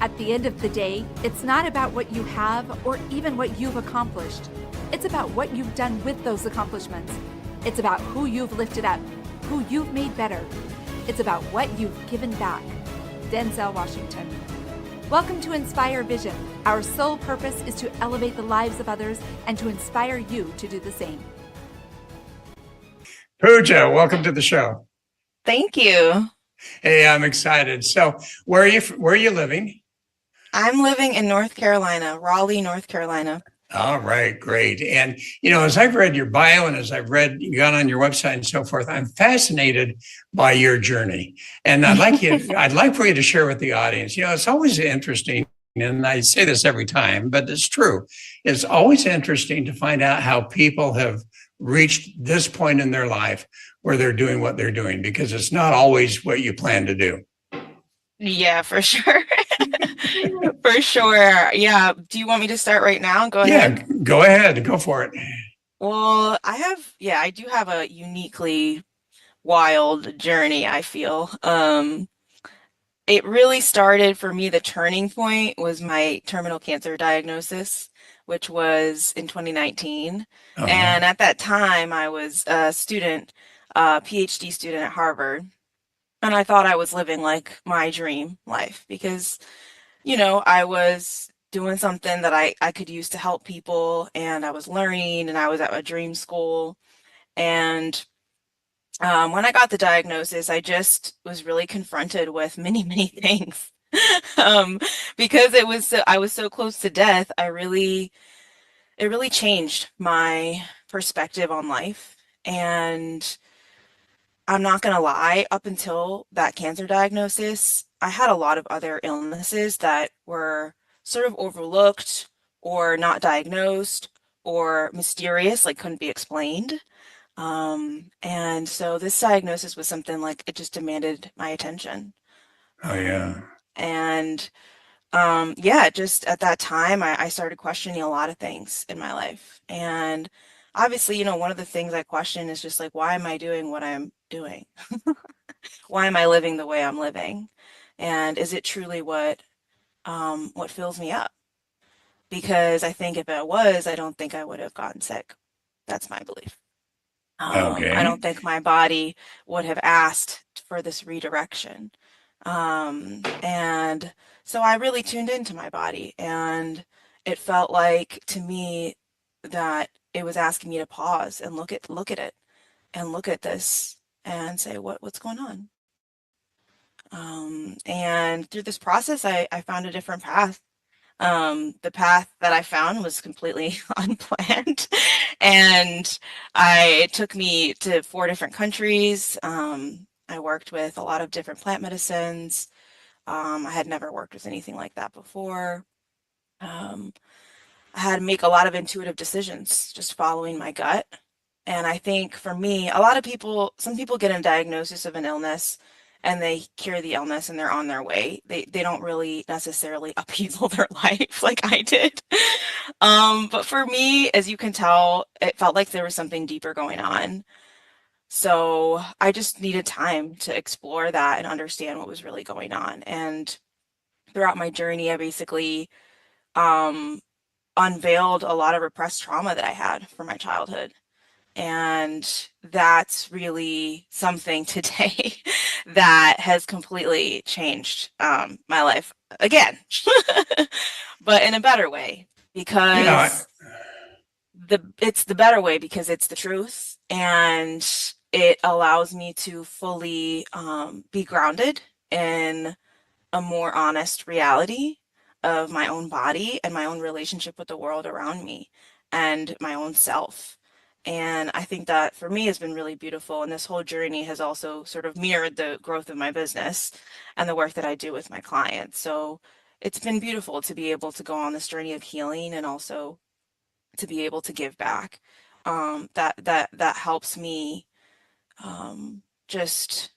At the end of the day, it's not about what you have or even what you've accomplished. It's about what you've done with those accomplishments. It's about who you've lifted up, who you've made better. It's about what you've given back. Denzel Washington. Welcome to Inspire Vision. Our sole purpose is to elevate the lives of others and to inspire you to do the same. Pooja, welcome to the show. Thank you. Hey, I'm excited. So, where are you living? I'm living in North Carolina, Raleigh, North Carolina. All right, great. And as I've read your bio and as I've read you got on your website and so forth, I'm fascinated by your journey. And I'd like for you to share with the audience. It's always interesting, and I say this every time, but it's true. It's always interesting to find out how people have reached this point in their life where they're doing what they're doing, because it's not always what you plan to do. Yeah, for sure. For sure. Yeah. Do you want me to start right now? Go ahead. Yeah, go ahead. Go for it. Well, I do have a uniquely wild journey, I feel. It really started for me, the turning point was my terminal cancer diagnosis, which was in 2019. Uh-huh. And at that time, I was a student, PhD student at Harvard. And I thought I was living like my dream life because, I was doing something that I could use to help people, and I was learning, and I was at a dream school. And when I got the diagnosis, I just was really confronted with many, many things. Because I was so close to death, it really changed my perspective on life. And I'm not going to lie, up until that cancer diagnosis, I had a lot of other illnesses that were sort of overlooked or not diagnosed or mysterious, like couldn't be explained. And so this diagnosis was something like it just demanded my attention. Oh, yeah. And just at that time, I started questioning a lot of things in my life. And obviously, one of the things I question is just like, why am I doing what I'm doing? Why am I living the way I'm living? And is it truly what fills me up? Because I think if it was, I don't think I would have gotten sick. That's my belief. Okay. I don't think my body would have asked for this redirection. And so I really tuned into my body, and it felt like to me that it was asking me to pause and look at it and look at this and say, what's going on? And through this process, I found a different path. The path that I found was completely unplanned, and it took me to 4 different countries. I worked with a lot of different plant medicines. I had never worked with anything like that before. I had to make a lot of intuitive decisions, just following my gut. And I think for me, some people get a diagnosis of an illness and they cure the illness and they're on their way. They don't really necessarily upheaval their life like I did. But for me, as you can tell, it felt like there was something deeper going on. So I just needed time to explore that and understand what was really going on. And throughout my journey, I basically unveiled a lot of repressed trauma that I had from my childhood. And that's really something today that has completely changed my life again, but in a better way, because it's the better way because it's the truth, and it allows me to fully be grounded in a more honest reality of my own body and my own relationship with the world around me and my own self. And I think that for me has been really beautiful. And this whole journey has also sort of mirrored the growth of my business and the work that I do with my clients. So it's been beautiful to be able to go on this journey of healing and also to be able to give back. That helps me just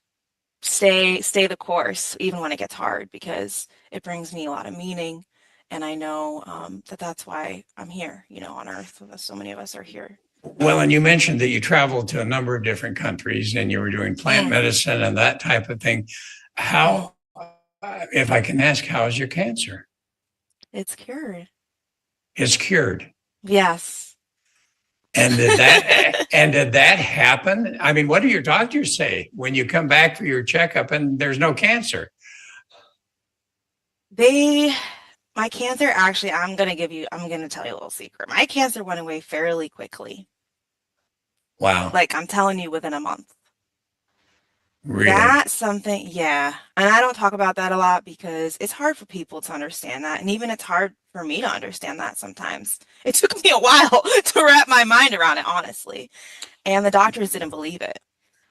stay the course even when it gets hard, because it brings me a lot of meaning. And I know that's why I'm here, on earth. So many of us are here. Well, and you mentioned that you traveled to a number of different countries and you were doing plant medicine and that type of thing. How If I can ask, how's your cancer? It's cured. It's cured. Yes. And did that happen? I mean, what do your doctors say when you come back for your checkup and there's no cancer? They, my cancer actually, I'm gonna tell you a little secret. My cancer went away fairly quickly. Wow, Like I'm telling you within a month. really? That's something, yeah. And I don't talk about that a lot because it's hard for people to understand that. And even it's hard for me to understand that sometimes. It took me a while to wrap my mind around it, honestly. And the doctors didn't believe it.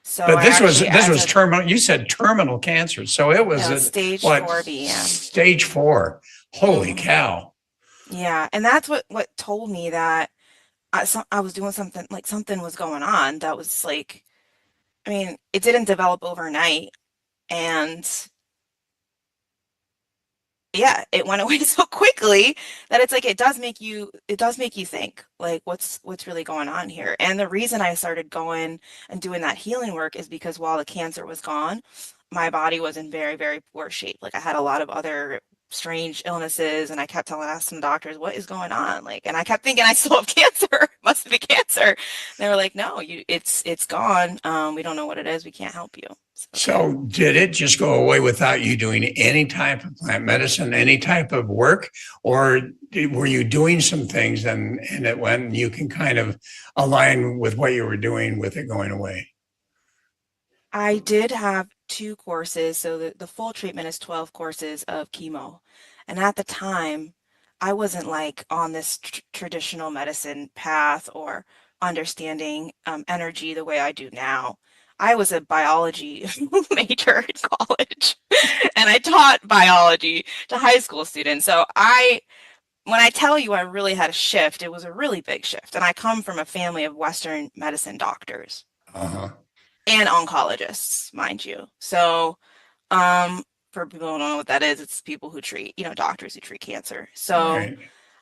So But I this was actually, this as was a, terminal. You said terminal cancer, so it was no, a stage what 4B, yeah. stage four? Holy Hmm. cow! Yeah. And that's what told me that I was doing something, like something was going on that was like, I mean, it didn't develop overnight. And yeah, it went away so quickly that it's like it does make you think like what's really going on here. And the reason I started going and doing that healing work is because while the cancer was gone, my body was in very, very poor shape. Like I had a lot of other strange illnesses and I kept telling asking doctors, what is going on? Like, and I kept thinking I still have cancer. Must be cancer. And they were like, no, it's gone. We don't know what it is. We can't help you. So So did it just go away without you doing any type of plant medicine, any type of work, or were you doing some things and it went? And you can kind of align with what you were doing with it going away. I did have two courses, so the full treatment is 12 courses of chemo. And at the time, I wasn't like on this traditional medicine path or understanding energy the way I do now. I was a biology major in college, and I taught biology to high school students. When I tell you I really had a shift, it was a really big shift. And I come from a family of Western medicine doctors Uh huh. and oncologists, mind you. So, um, for people who don't know what that is, it's people who treat, doctors who treat cancer. So Right.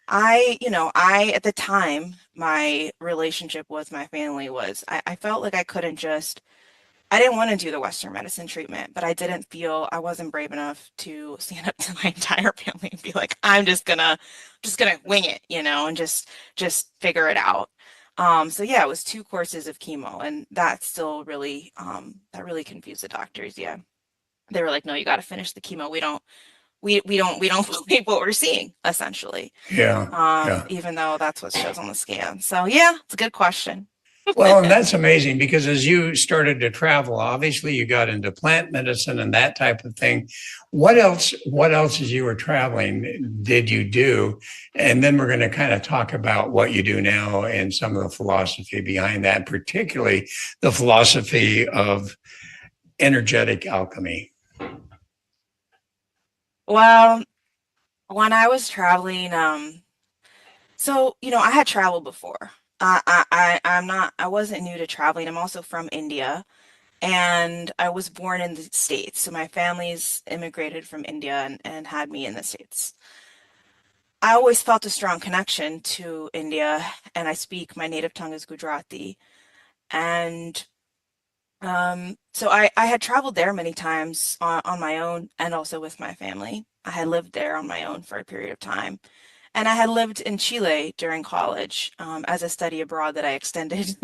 at the time, my relationship with my family was, I felt like I didn't want to do the Western medicine treatment, but I wasn't brave enough to stand up to my entire family and be like, I'm just gonna wing it, and just figure it out. So yeah, it was two courses of chemo, and that really confused the doctors. Yeah, they were like, no, you got to finish the chemo. We don't believe what we're seeing, essentially. Yeah. Yeah. Even though that's what shows on the scan. So yeah, it's a good question. Well, and that's amazing because as you started to travel, obviously you got into plant medicine and that type of thing. What else as you were traveling did you do? And then we're going to kind of talk about what you do now and some of the philosophy behind that, particularly the philosophy of energetic alchemy. Well, when I was traveling, I had traveled before. I wasn't new to traveling. I'm also from India, and I was born in the States. So my family's immigrated from India and had me in the States. I always felt a strong connection to India, and I speak my native tongue is Gujarati. And so I had traveled there many times on my own and also with my family. I had lived there on my own for a period of time. And I had lived in Chile during college as a study abroad that I extended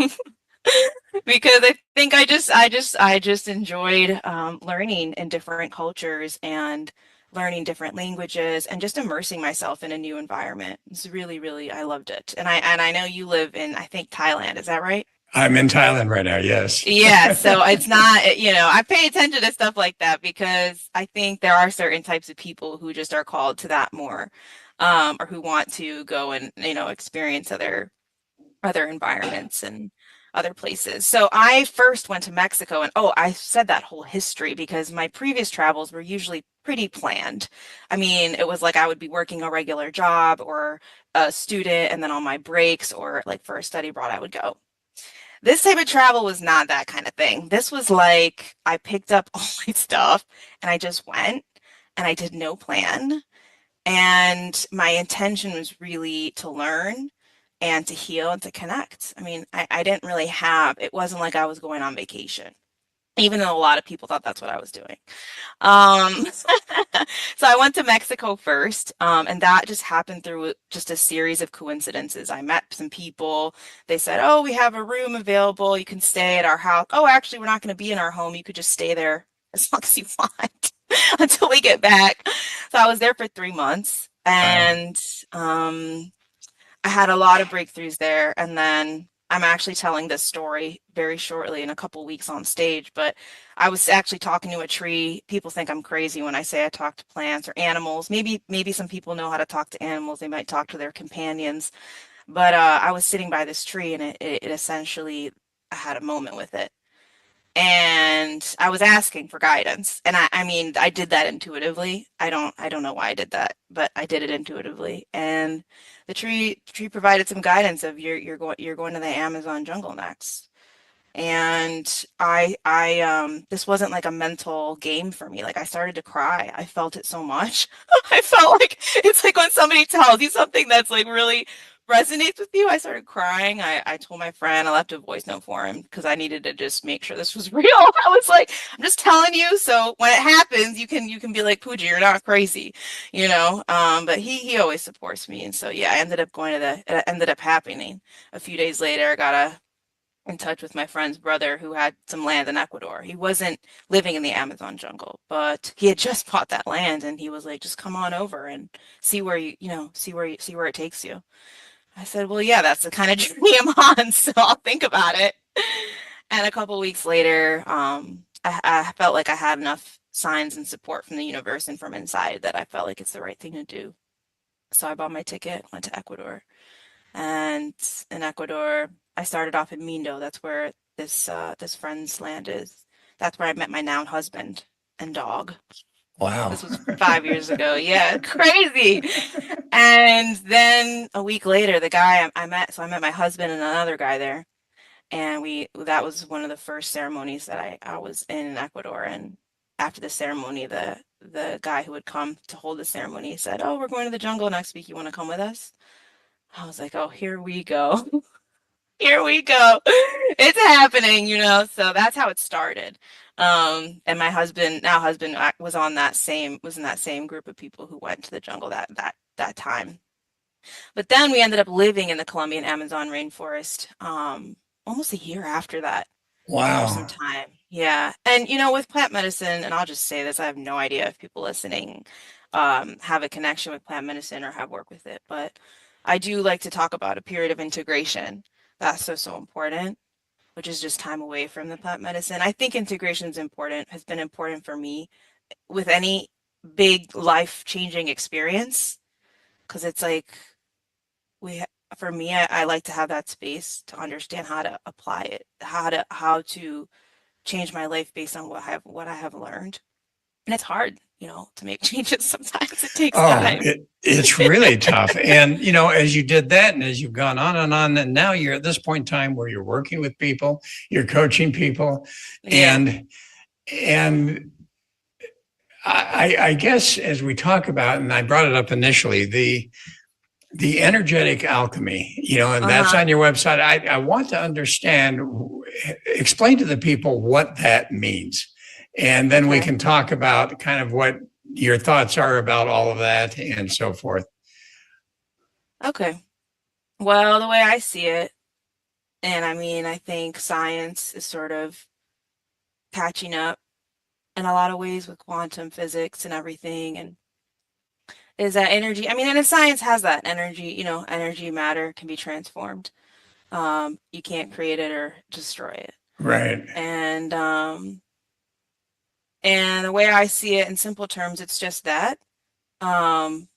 because I think I just enjoyed learning in different cultures and learning different languages and just immersing myself in a new environment. It's really, really, I loved it. And I know you live in, I think, Thailand. Is that right? I'm in Thailand right now. Yes. Yeah, so it's not, I pay attention to stuff like that because I think there are certain types of people who just are called to that more, or who want to go and, experience other environments and other places. So I first went to Mexico and I said that whole history because my previous travels were usually pretty planned. I mean, it was like I would be working a regular job or a student and then on my breaks or like for a study abroad I would go. This type of travel was not that kind of thing. This was like I picked up all my stuff and I just went and I did no plan. And my intention was really to learn and to heal and to connect. I mean, I didn't really it wasn't like I was going on vacation. even though a lot of people thought that's what I was doing. Um, so I went to Mexico first, and that just happened through just a series of coincidences. I met some people. They said, "Oh, we have a room available. You can stay at our house." "Oh, actually, we're not going to be in our home. You could just stay there as long as you want until we get back." So I was there for 3 months, Wow. and I had a lot of breakthroughs there. And then I'm actually telling this story very shortly in a couple weeks on stage. But I was actually talking to a tree. People think I'm crazy when I say I talk to plants or animals. Maybe some people know how to talk to animals. They might talk to their companions. But I was sitting by this tree, and it essentially, I had a moment with it. And I was asking for guidance. And I mean, I did that intuitively. I don't know why I did that, but I did it intuitively. And the tree provided some guidance of you're going to the Amazon jungle next. And this wasn't like a mental game for me. Like, I started to cry. I felt it so much. I felt like it's like when somebody tells you something that's like really resonates with you. I started crying. I told my friend, I left a voice note for him because I needed to just make sure this was real. I was like, I'm just telling you, so when it happens, you can be like, Pooja, you're not crazy, you know. But he always supports me, and so yeah, I ended up going to it ended up happening. A few days later, I got in touch with my friend's brother who had some land in Ecuador. He wasn't living in the Amazon jungle, but he had just bought that land, and he was like, just come on over and see where see where it takes you. I said, well, yeah, that's the kind of journey I'm on, so I'll think about it. And a couple weeks later, I felt like I had enough signs and support from the universe and from inside that I felt like it's the right thing to do. So I bought my ticket, went to Ecuador. And in Ecuador, I started off in Mindo. That's where this friend's land is. That's where I met my now husband and dog. Wow. This was 5 years ago. Yeah, crazy. And then a week later, the guy I met my husband and another guy there. And that was one of the first ceremonies that I was in Ecuador. And after the ceremony, the guy who would come to hold the ceremony said, "Oh, we're going to the jungle next week. You want to come with us?" I was like, "Oh, here we go." Here we go. It's happening, you know. So that's how it started. And my husband, now husband, was in that same group of people who went to the jungle that time. But then we ended up living in the Colombian Amazon rainforest, almost a year after that for some Wow. time. Yeah. And with plant medicine, and I'll just say this, I have no idea if people listening have a connection with plant medicine or have worked with it, but I do like to talk about a period of integration. That's so important, which is just time away from the plant medicine. I think integration is important, has been important for me with any big life-changing experience, because it's like we for me, I like to have that space to understand how to apply it, how to change my life based on what I have learned. And it's hard, to make changes sometimes. It takes Oh, time. it's really tough. And, as you did that and as you've gone on, and now you're at this point in time where you're working with people, you're coaching people, Yeah. and and I guess as we talk about, and I brought it up initially, the energetic alchemy, and that's Uh-huh. on your website. I want to understand, explain to the people what that means. And then we Okay. can talk about kind of what your thoughts are about all of that and so forth. Okay. Well, the way I see it, and I mean, I think science is sort of catching up in a lot of ways with quantum physics and everything, and is that energy. I mean, and science has that energy, energy, matter can be transformed. You can't create it or destroy it. Right. And the way I see it in simple terms, it's just that. Um,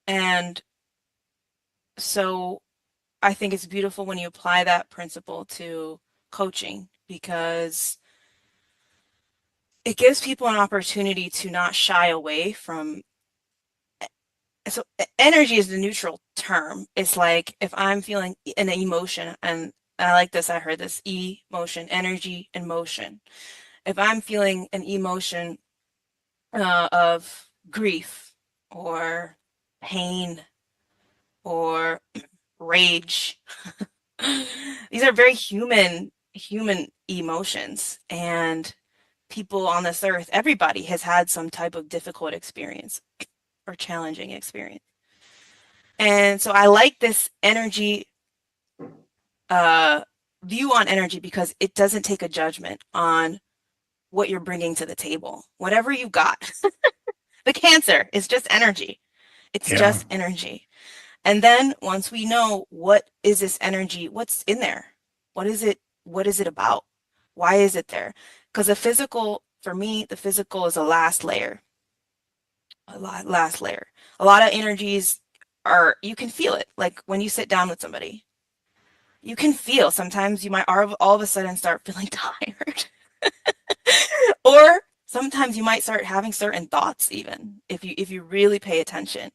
and so I think it's beautiful when you apply that principle to coaching, because it gives people an opportunity to not shy away from. So energy is the neutral term. It's like if I'm feeling an emotion, and I like this, I heard this, emotion, energy, and motion. If I'm feeling an emotion of grief or pain or rage, these are very human human emotions, and people on this earth, everybody has had some type of difficult experience or challenging experience. And so I like this energy uh, view on energy because it doesn't take a judgment on what you're bringing to the table. Whatever you got, the cancer is just energy. It's Yeah. just energy. And then once we know what is this energy, what's in there? What is it? What is it about? Why is it there? Because the physical, for me, the physical is a last layer. Last layer. A lot of energies are, you can feel it. Like when you sit down with somebody, you can feel sometimes you might all of a sudden start feeling tired. Or sometimes you might start having certain thoughts even if you really pay attention.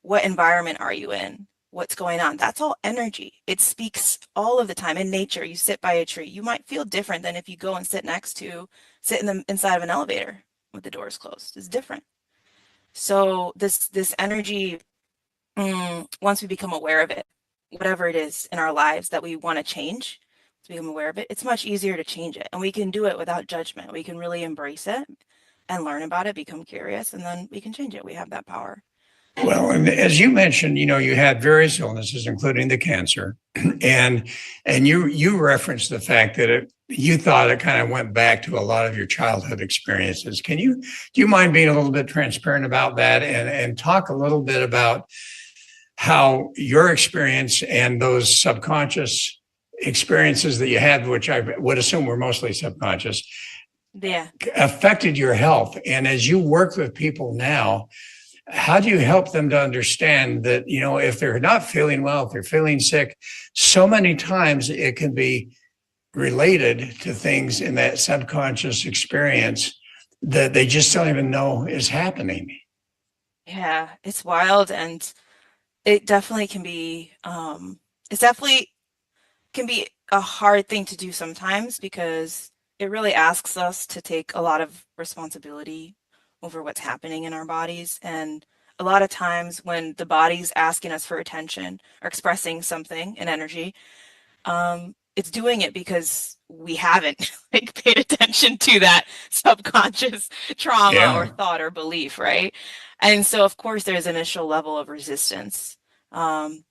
What environment are you in? What's going on? That's all energy. It speaks all of the time. In nature, you sit by a tree. You might feel different than if you go and sit in the inside of an elevator with the doors closed. It's different. So this energy, once we become aware of it, whatever it is in our lives that we want to change, to become aware of it, it's much easier to change it. And we can do it without judgment. We can really embrace it and learn about it, become curious, and then we can change it. We have that power. Well, and as you mentioned, you had various illnesses, including the cancer, and you referenced the fact that you thought it kind of went back to a lot of your childhood experiences. Do you mind being a little bit transparent about that and talk a little bit about how your experience and those subconscious experiences that you had, which I would assume were mostly subconscious, Yeah. affected your health? And as you work with people now, how do you help them to understand that, if they're not feeling well, if they're feeling sick, so many times it can be related to things in that subconscious experience that they just don't even know is happening? Yeah, it's wild, and it definitely it definitely can be a hard thing to do sometimes because it really asks us to take a lot of responsibility over what's happening in our bodies. And a lot of times when the body's asking us for attention or expressing something in energy, it's doing it because we haven't like paid attention to that subconscious trauma or Yeah. thought or belief, right? And so of course there's an initial level of resistance. Um,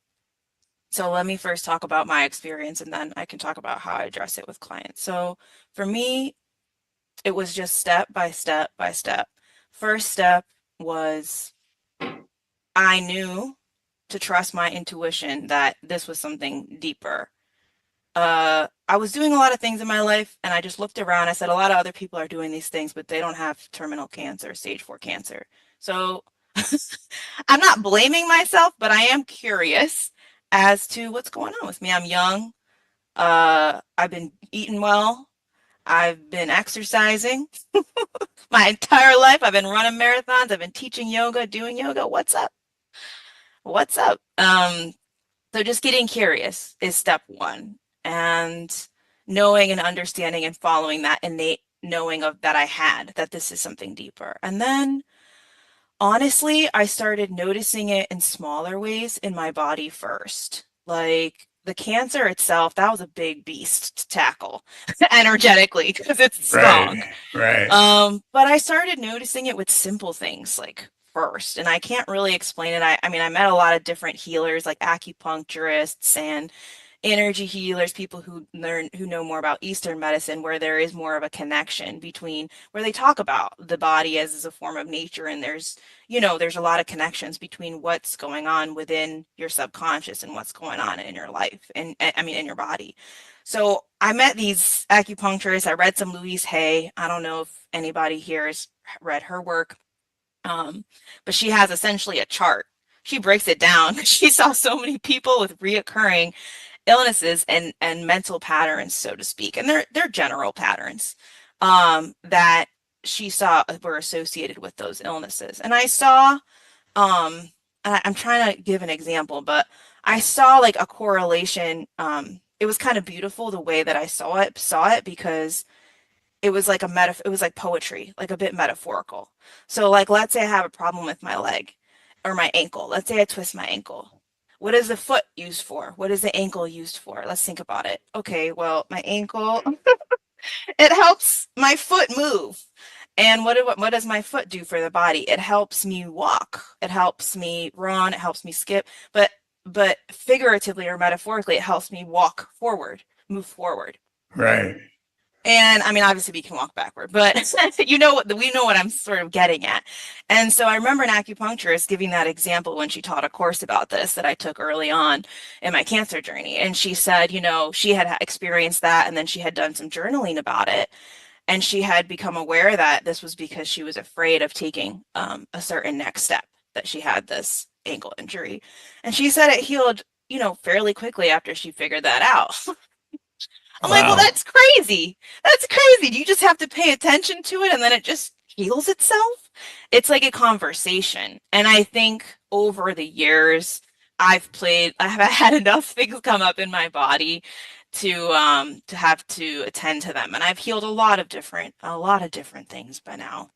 so let me first talk about my experience and then I can talk about how I address it with clients. So for me, it was just step by step by step. First step was I knew to trust my intuition that this was something deeper. I was doing a lot of things in my life and I just looked around. I said, a lot of other people are doing these things, but they don't have terminal cancer, stage 4 cancer. So I'm not blaming myself, but I am curious as to what's going on with me. I'm young. I've been eating well. I've been exercising my entire life. I've been running marathons. I've been teaching yoga, doing yoga. What's up? What's up? So just getting curious is step one. And knowing and understanding and following that innate knowing of that I had that this is something deeper. And then honestly, I started noticing it in smaller ways in my body first. Like the cancer itself, that was a big beast to tackle energetically because it's Right. strong. Right. But I started noticing it with simple things like first, and I can't really explain it. I mean, I met a lot of different healers like acupuncturists and energy healers, people who know more about Eastern medicine, where there is more of a connection between where they talk about the body as a form of nature, and there's a lot of connections between what's going on within your subconscious and what's going on in your life, and I mean in your body. So I met these acupuncturists. I read some Louise Hay. I don't know if anybody here has read her work, but she has essentially a chart. She breaks it down. She saw so many people with reoccurring illnesses and mental patterns, so to speak, and they're general patterns that she saw were associated with those illnesses. And I saw, I'm trying to give an example, but I saw like a correlation. It was kind of beautiful the way that I saw it because it was like poetry, like a bit metaphorical. So like let's say I have a problem with my leg or my ankle. Let's say I twist my ankle. What is the foot used for? What is the ankle used for? Let's think about it. Okay, well, my ankle, it helps my foot move. And what does my foot do for the body? It helps me walk. It helps me run. It helps me skip. But figuratively or metaphorically, it helps me walk forward, move forward. Right. And I mean, obviously we can walk backward, but we know what I'm sort of getting at. And so I remember an acupuncturist giving that example when she taught a course about this that I took early on in my cancer journey. And she said, she had experienced that, and then she had done some journaling about it. And she had become aware that this was because she was afraid of taking a certain next step, that she had this ankle injury. And she said it healed, fairly quickly after she figured that out. I'm like, well, Wow. that's crazy. That's crazy. You just have to pay attention to it and then it just heals itself. It's like a conversation. And I think over the years, I've had enough things come up in my body to have to attend to them. And I've healed a lot of different things by now.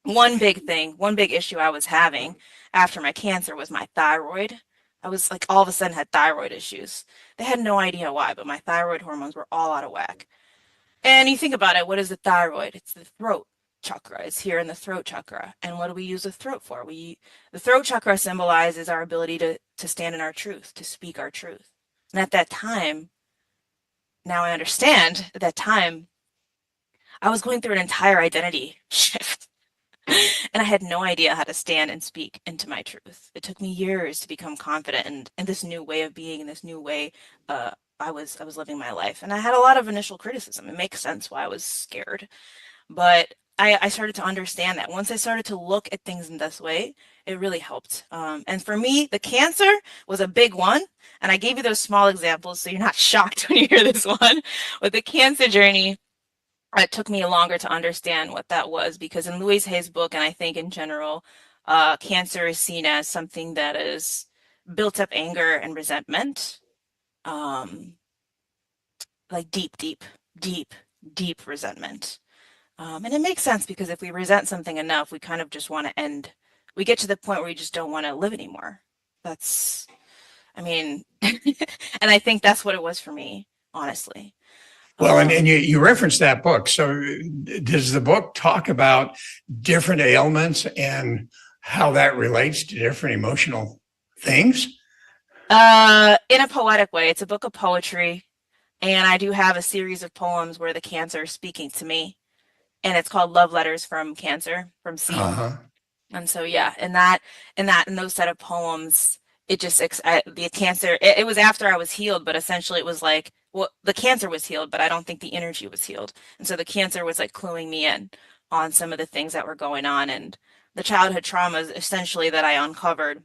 One big issue I was having after my cancer was my thyroid. I was like all of a sudden had thyroid issues. They had no idea why, but my thyroid hormones were all out of whack. And you think about it, what is the thyroid? It's the throat chakra. It's here in the throat chakra. And what do we use the throat for? The throat chakra symbolizes our ability to stand in our truth, to speak our truth. And at that time, now I understand, at that time, I was going through an entire identity shift. And I had no idea how to stand and speak into my truth. It took me years to become confident in this new way of being, in this new way I was living my life. And I had a lot of initial criticism. It makes sense why I was scared. But I started to understand that once I started to look at things in this way, it really helped. And for me, the cancer was a big one. And I gave you those small examples so you're not shocked when you hear this one. With the cancer journey, it took me longer to understand what that was, because in Louise Hay's book, and I think in general, cancer is seen as something that is built up anger and resentment, like deep resentment. And it makes sense, because if we resent something enough, we kind of just want to end. We get to the point where we just don't want to live anymore. And I think that's what it was for me, honestly. Well, and you referenced that book. So does the book talk about different ailments and how that relates to different emotional things? In a poetic way. It's a book of poetry. And I do have a series of poems where the cancer is speaking to me. And it's called Love Letters from Cancer, from C. Uh-huh. And so, yeah, in those set of poems, it just, the cancer, it was after I was healed, but essentially it was like, well, the cancer was healed, but I don't think the energy was healed. And so the cancer was like cluing me in on some of the things that were going on. And the childhood traumas essentially that I uncovered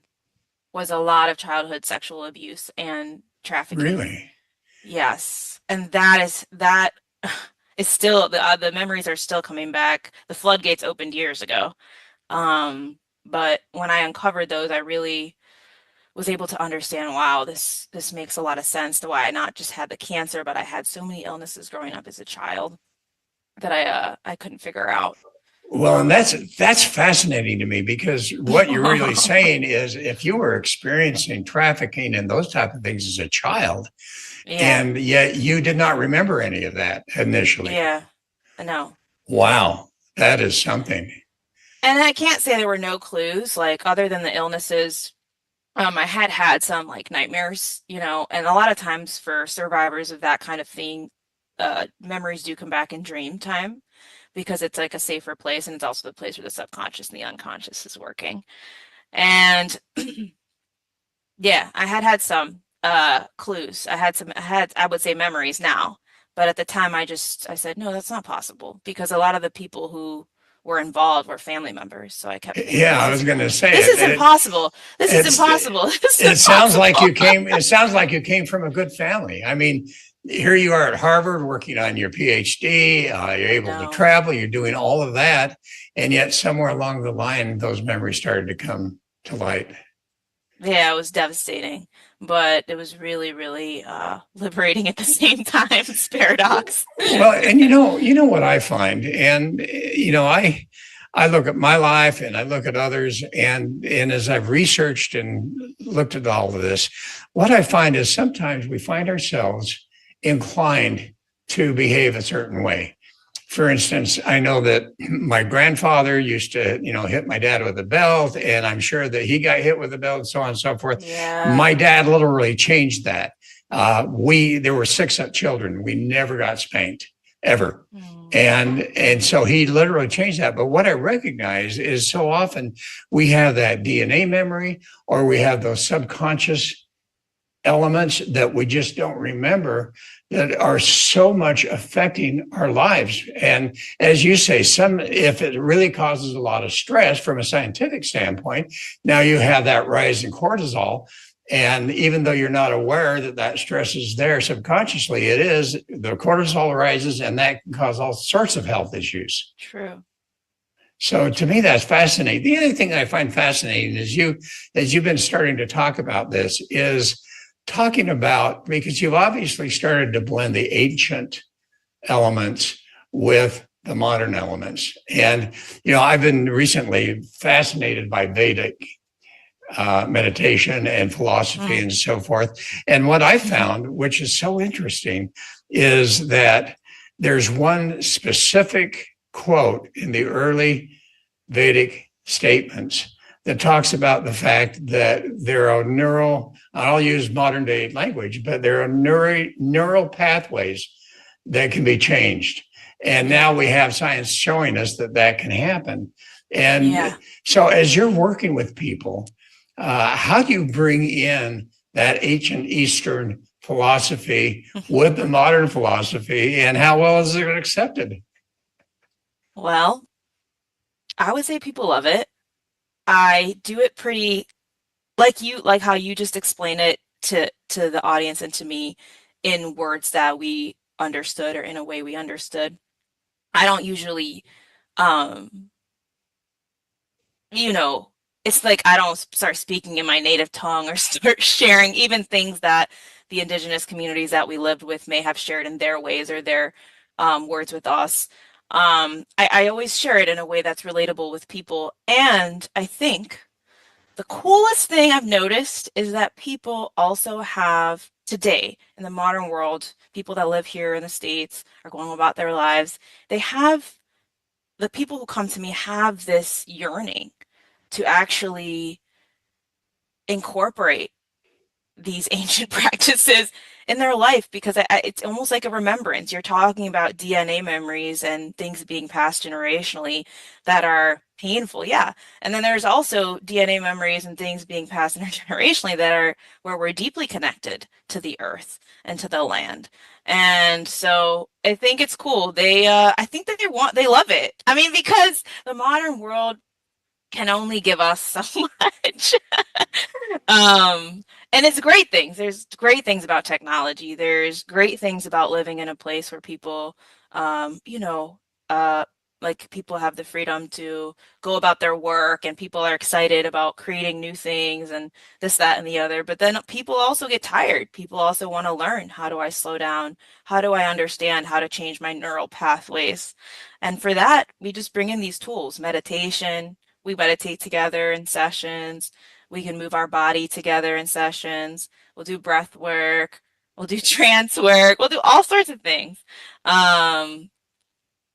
was a lot of childhood sexual abuse and trafficking. Really? Yes. And that is still, the memories are still coming back. The floodgates opened years ago. But when I uncovered those, I really was able to understand, wow, this makes a lot of sense to why I not just had the cancer, but I had so many illnesses growing up as a child that I couldn't figure out. Well, and that's fascinating to me, because what you're really saying is if you were experiencing trafficking and those type of things as a child, and yet you did not remember any of that initially. Yeah, no. Wow, that is something. And I can't say there were no clues, like other than the illnesses. I had some like nightmares, and a lot of times for survivors of that kind of thing, memories do come back in dream time, because it's like a safer place, and it's also the place where the subconscious and the unconscious is working. And yeah, I had some clues. I would say memories now, but at the time I said, no, that's not possible, because a lot of the people who were involved were family members. So I kept thinking, I was going to say this is impossible. This is impossible. It sounds like you came from a good family. I mean, here you are at Harvard working on your PhD. You're able to travel. You're doing all of that, and yet somewhere along the line, those memories started to come to light. Yeah, it was devastating, but it was really, really liberating at the same time. It's paradox. Well, and you know what I find, and I I look at my life and I look at others, and as I've researched and looked at all of this, what I find is sometimes we find ourselves inclined to behave a certain way. For instance, I know that my grandfather used to, hit my dad with a belt, and I'm sure that he got hit with a belt and so on and so forth. Yeah. My dad literally changed that. There were 6 children. We never got spanked, ever. And so he literally changed that. But what I recognize is so often we have that DNA memory, or we have those subconscious elements that we just don't remember, that are so much affecting our lives. And as you say, if it really causes a lot of stress from a scientific standpoint, now you have that rise in cortisol. And even though you're not aware that that stress is there subconsciously, it is. The cortisol rises, and that can cause all sorts of health issues. True. So to me, that's fascinating. The other thing that I find fascinating is as you've been starting to talk about this, is talking about, because you've obviously started to blend the ancient elements with the modern elements. And, I've been recently fascinated by Vedic meditation and philosophy and so forth. And what I found, which is so interesting, is that there's one specific quote in the early Vedic statements that talks about the fact that there are I'll use modern day language, but there are neural pathways that can be changed. And now we have science showing us that can happen. And so as you're working with people, how do you bring in that ancient Eastern philosophy with the modern philosophy, and how well is it accepted? Well, I would say people love it. I do it pretty like how you just explain it to the audience and to me in words that we understood, or in a way we understood. I don't usually, it's like I don't start speaking in my native tongue or start sharing even things that the indigenous communities that we lived with may have shared in their ways, or their words with us. I always share it in a way that's relatable with people. And I think the coolest thing I've noticed is that people also have today, in the modern world, people that live here in the States are going about their lives. The people who come to me have this yearning to actually incorporate these ancient practices in their life, because it's almost like a remembrance. You're talking about DNA memories and things being passed generationally that are painful, yeah. And then there's also DNA memories and things being passed intergenerationally that are where we're deeply connected to the earth and to the land. And so I think it's cool. I think that they love it. I mean, because the modern world can only give us so much. And it's great things. There's great things about technology. There's great things about living in a place where people, like people have the freedom to go about their work, and people are excited about creating new things and this, that, and the other. But then people also get tired. People also want to learn, how do I slow down? How do I understand how to change my neural pathways? And for that, we just bring in these tools, meditation. We meditate together in sessions. We can move our body together in sessions. We'll do breath work. We'll do trance work. We'll do all sorts of things.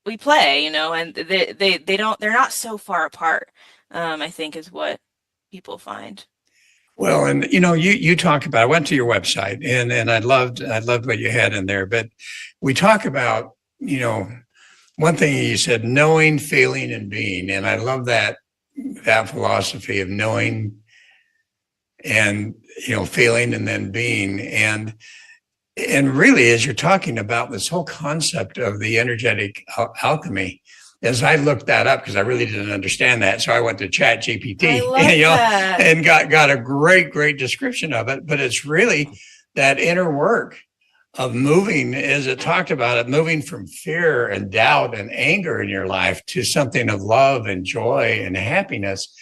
We play, and they're not so far apart, I think, is what people find. Well, and you talk about, I went to your website, and I loved what you had in there, but we talk about, one thing you said, knowing, feeling, and being. And I love that philosophy of knowing and, feeling and then being. And really, as you're talking about this whole concept of the energetic alchemy, as I looked that up, because I really didn't understand that, so I went to Chat GPT, and got a great description of it. But it's really that inner work of moving, as it talked about it, moving from fear and doubt and anger in your life to something of love and joy and happiness.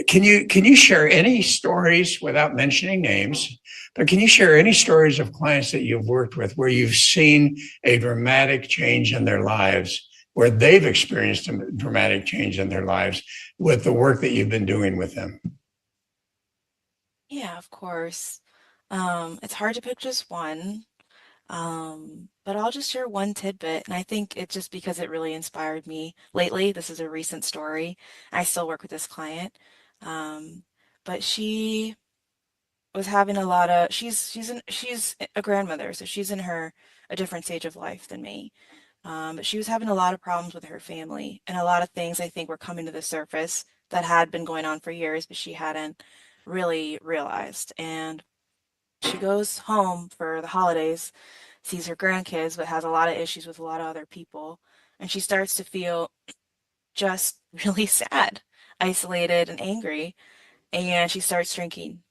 Can you share any stories, without mentioning names, but can you share any stories of clients that you've worked with where you've seen a dramatic change in their lives where they've experienced a dramatic change in their lives with the work that you've been doing with them? Yeah, of course. It's hard to pick just one. But I'll just share one tidbit, and I think it's just because it really inspired me lately. This is a recent story. I still work with this client. Um, but she was having a lot of she's a grandmother, so she's in her a different stage of life than me. But she was having a lot of problems with her family, and a lot of things I think were coming to the surface that had been going on for years, but she hadn't really realized. And she goes home for the holidays, sees her grandkids, but has a lot of issues with a lot of other people. And she starts to feel just really sad, isolated, and angry. And she starts drinking.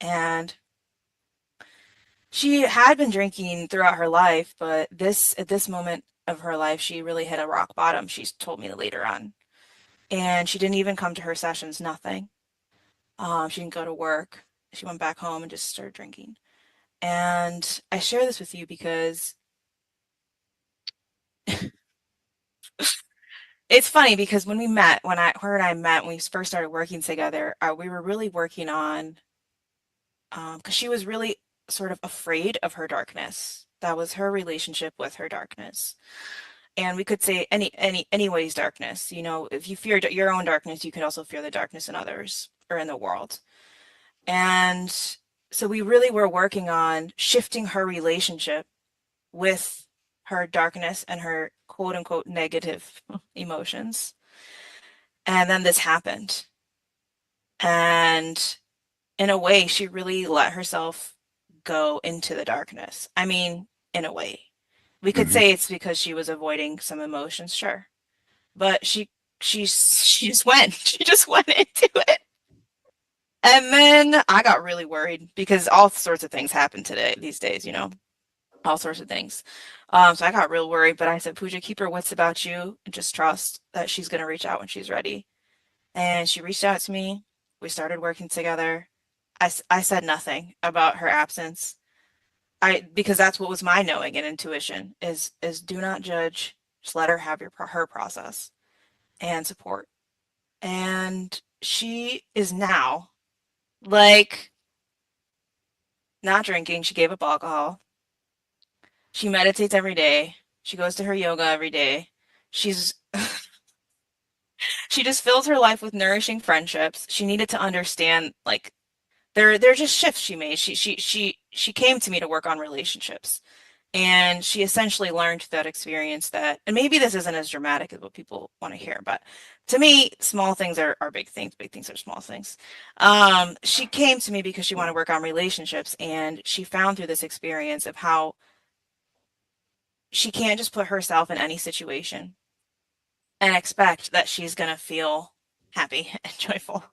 And she had been drinking throughout her life, but at this moment of her life, she really hit a rock bottom, she's told me later on. And she didn't even come to her sessions, nothing. She didn't go to work. She went back home and just started drinking. And I share this with you because it's funny because when we met, her and I met, when we first started working together, we were really working on, because she was really sort of afraid of her darkness. That was her relationship with her darkness. And we could say anybody's darkness. You know, if you fear your own darkness, you could also fear the darkness in others or in the world. And so we really were working on shifting her relationship with her darkness and her quote unquote negative emotions. And then this happened. And in a way, she really let herself go into the darkness. I mean, in a way. We could Mm-hmm. say it's because she was avoiding some emotions, sure. But she just went. She just went into it. And then I got really worried because all sorts of things happen today these days, you know, all sorts of things. So I got real worried, but I said, Pooja, keep her wits about you and just trust that she's going to reach out when she's ready. And she reached out to me. We started working together. I said nothing about her absence. Because that's what was my knowing and intuition is do not judge. Just let her have her process and support. And she is now like not drinking. She gave up alcohol. She meditates every day. She goes to her yoga every day. She's she just fills her life with nourishing friendships. She needed to understand like they're just shifts she made. She came to me to work on relationships. And she essentially learned through that experience that, and maybe this isn't as dramatic as what people want to hear, but to me, small things are big things are small things. She came to me because she wanted to work on relationships, and she found through this experience of how she can't just put herself in any situation and expect that she's going to feel happy and joyful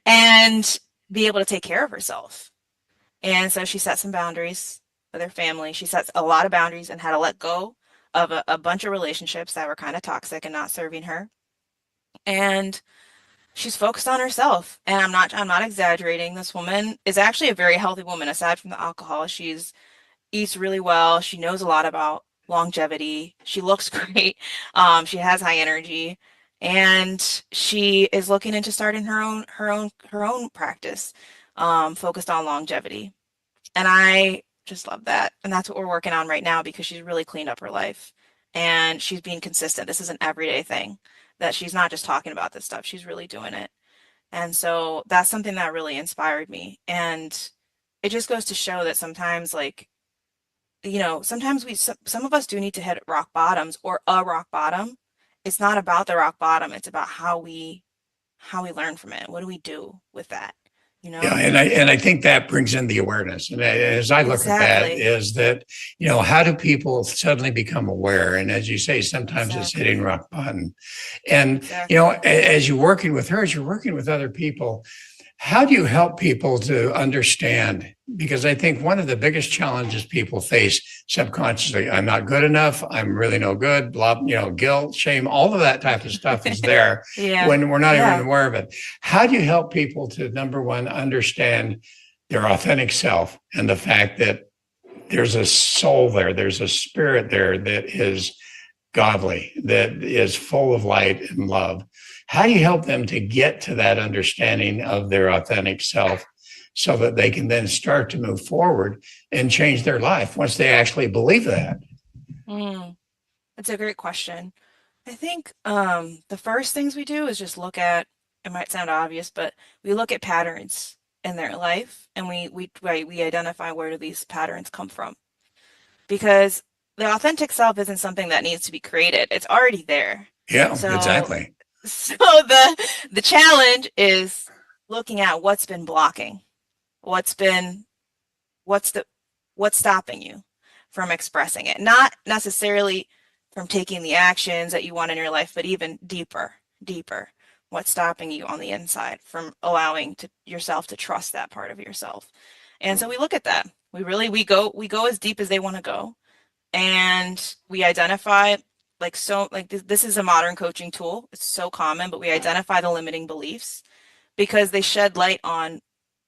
and be able to take care of herself. And so she set some boundaries with her family. She set a lot of boundaries and had to let go of a bunch of relationships that were kind of toxic and not serving her. And she's focused on herself. And I'm not exaggerating. This woman is actually a very healthy woman aside from the alcohol. She's eats really well. She knows a lot about longevity. She looks great. She has high energy. And she is looking into starting her own practice, focused on longevity. And I just love that. And that's what we're working on right now because she's really cleaned up her life and she's being consistent. This is an everyday thing that she's not just talking about this stuff, she's really doing it. And so that's something that really inspired me. And it just goes to show that sometimes, like, you know, sometimes some of us do need to hit rock bottoms or a rock bottom. It's not about the rock bottom, it's about how we learn from it. What do we do with that? You Yeah, know? and I think that brings in the awareness. And as I look at that, Exactly. is that, you know, how do people suddenly become aware? And as you say, sometimes it's hitting Exactly. rock bottom. And you know, Exactly. as you're working with her, as you're working with other people, how do you help people to understand? Because I think one of the biggest challenges people face subconsciously, I'm not good enough, I'm really no good, blah, you know, guilt, shame, all of that type of stuff is there Yeah. when we're not even Yeah. aware of it. How do you help people to, number one, understand their authentic self and the fact that there's a soul there, there's a spirit there that is godly, that is full of light and love. How do you help them to get to that understanding of their authentic self so that they can then start to move forward and change their life once they actually believe that? Mm, that's a great question. I think the first things we do is just look at, it might sound obvious, but we look at patterns in their life and we identify where do these patterns come from. Because the authentic self isn't something that needs to be created. It's already there. Yeah, So exactly. so the challenge is looking at what's been blocking. What's been what's the what's stopping you from expressing it? Not necessarily from taking the actions that you want in your life, but even deeper. What's stopping you on the inside from allowing yourself to trust that part of yourself? And so we look at that. We go as deep as they want to go, and we identify this is a modern coaching tool. It's so common, but we identify the limiting beliefs because they shed light on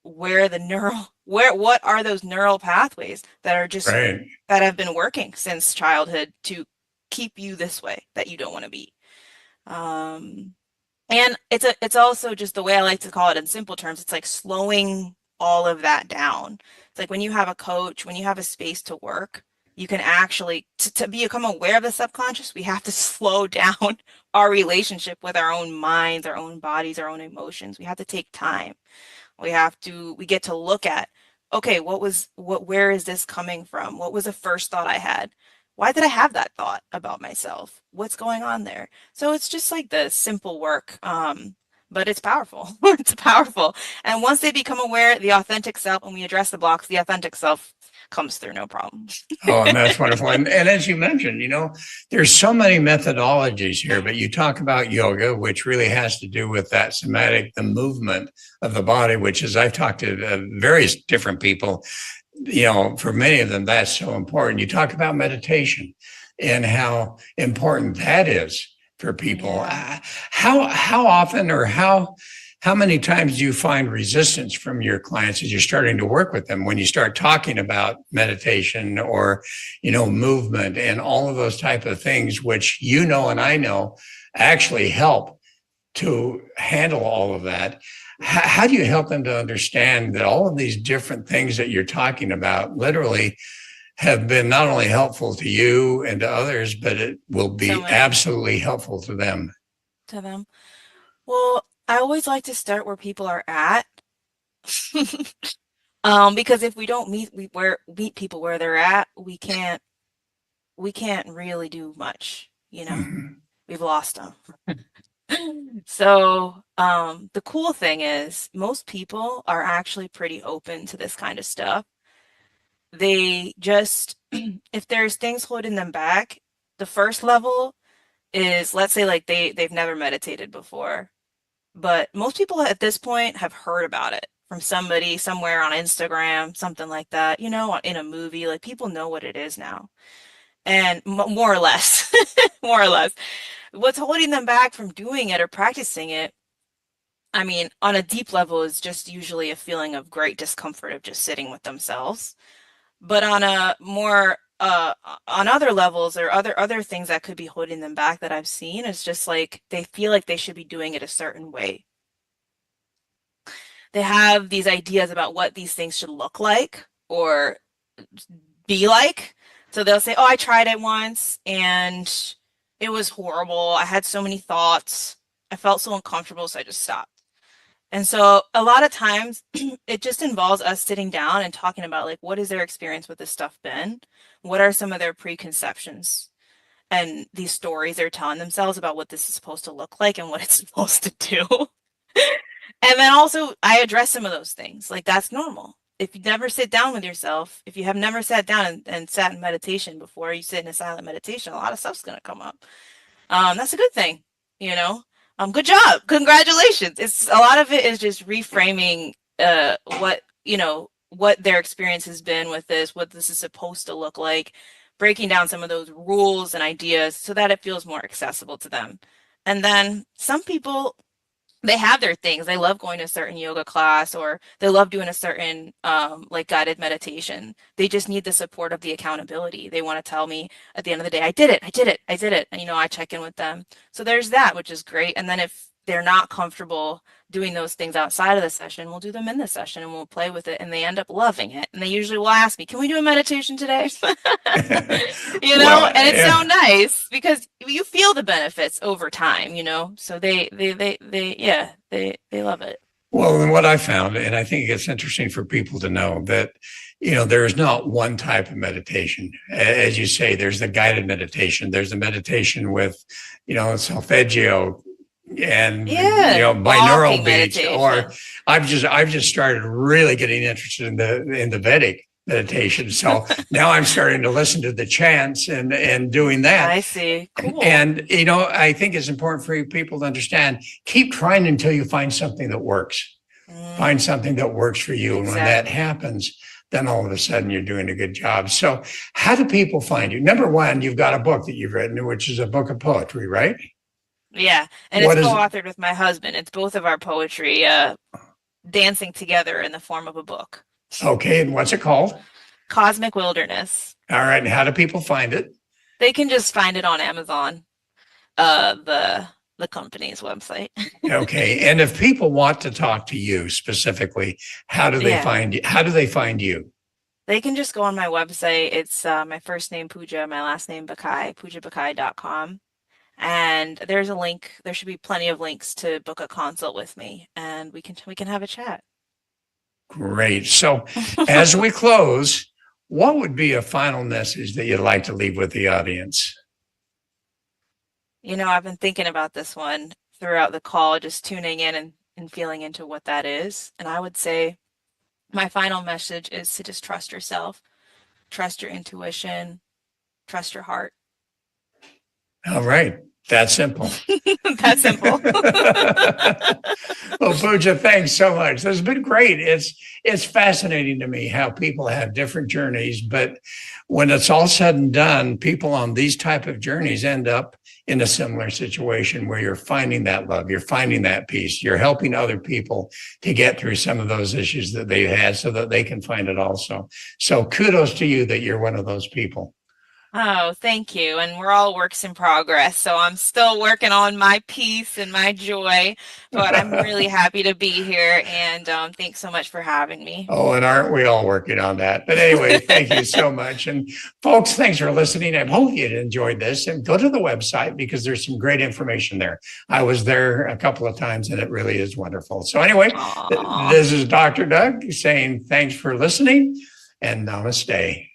what are those neural pathways that are just Right. that have been working since childhood to keep you this way that you don't want to be. Um, and it's also just the way I like to call it in simple terms. It's like slowing all of that down. It's like when you have a coach, when you have a space to work, you can actually to become aware of the subconscious, we have to slow down our relationship with our own minds, our own bodies, our own emotions. We have to take time. We get to look at, okay, where is this coming from? What was the first thought I had? Why did I have that thought about myself? What's going on there? So it's just like the simple work, but it's powerful. It's powerful. And once they become aware, the authentic self, when we address the blocks, the authentic self comes through no problem. Oh, and that's wonderful. And as you mentioned, there's so many methodologies here, but you talk about yoga, which really has to do with that somatic, the movement of the body, which is, I've talked to various different people, for many of them, that's so important. You talk about meditation and how important that is for people. Yeah. How often or how many times do you find resistance from your clients as you're starting to work with them when you start talking about meditation or, movement and all of those type of things, which and I know actually help to handle all of that? How do you help them to understand that all of these different things that you're talking about literally have been not only helpful to you and to others, but it will be absolutely helpful to them? Well, I always like to start where people are at. Because if we don't meet people where they're at, we can't really do much, Mm-hmm. We've lost them. So, the cool thing is most people are actually pretty open to this kind of stuff. They just, if there's things holding them back, the first level is, let's say like they've never meditated before. But most people at this point have heard about it from somebody somewhere on Instagram, something like that, in a movie. Like people know what it is now. And more or less, more or less. What's holding them back from doing it or practicing it, I mean, on a deep level, is just usually a feeling of great discomfort of just sitting with themselves. But on a more on other levels or other things that could be holding them back that I've seen is just like they feel like they should be doing it a certain way. They have these ideas about what these things should look like or be like. So they'll say, "Oh, I tried it once and it was horrible. I had so many thoughts. I felt so uncomfortable, so I just stopped." And so a lot of times it just involves us sitting down and talking about like what is their experience with this stuff been? What are some of their preconceptions and these stories they're telling themselves about what this is supposed to look like and what it's supposed to do? And then also I address some of those things. Like that's normal. If you never sit down with yourself, if you have never sat down and sat in meditation before, you sit in a silent meditation, a lot of stuff's gonna come up. That's a good thing, you know. Good job. Congratulations. It's a lot of it is just reframing what their experience has been with this, what this is supposed to look like, breaking down some of those rules and ideas so that it feels more accessible to them. And then some people they have their things. They love going to a certain yoga class, or they love doing a certain like guided meditation. They just need the support of the accountability. They want to tell me at the end of the day, I did it, I did it, I did it. And I check in with them. So there's that, which is great. And then if they're not comfortable doing those things outside of the session, we'll do them in the session and we'll play with it, and they end up loving it. And they usually will ask me, can we do a meditation today? Well, And it's yeah. so nice because you feel the benefits over time, so yeah, they love it. Well, and what I found, and I think it's interesting for people to know that, there is not one type of meditation. As you say, there's the guided meditation, there's the meditation with, solfeggio and, Yeah, binaural walking beats, or meditation. I've just started really getting interested in the Vedic meditation. So now I'm starting to listen to the chants and doing that. I see. Cool. And, I think it's important for people to understand, keep trying until you find something that works. Find something that works for you. And when that happens, then all of a sudden you're doing a good job. So how do people find you? Number one, you've got a book that you've written, which is a book of poetry, right? Yeah. And What it's is it? co-authored with my husband. It's both of our poetry dancing together in the form of a book. Okay. And what's it called? Cosmic Wilderness. All right. And how do people find it? They can just find it on Amazon, the company's website. Okay. And if people want to talk to you specifically, how do they find you? How do they find you? They can just go on my website. It's my first name, Pooja, my last name, Bakhai, poojabakhai.com. And there's a link. There should be plenty of links to book a consult with me, and we can have a chat. Great. So as we close, what would be a final message that you'd like to leave with the audience? I've been thinking about this one throughout the call, just tuning in and feeling into what that is. And I would say my final message is to just trust yourself, trust your intuition, trust your heart. All right. That's simple. That's simple. Well, Pooja, thanks so much. This has been great. It's fascinating to me how people have different journeys, but when it's all said and done, people on these type of journeys end up in a similar situation where you're finding that love, you're finding that peace, you're helping other people to get through some of those issues that they've had so that they can find it also. So kudos to you that you're one of those people. Oh, thank you. And we're all works in progress. So I'm still working on my peace and my joy, but I'm really happy to be here. And thanks so much for having me. Oh, and aren't we all working on that? But anyway, thank you so much. And folks, thanks for listening. I hope you enjoyed this, and go to the website because there's some great information there. I was there a couple of times and it really is wonderful. So anyway, this is Dr. Doug saying thanks for listening and namaste.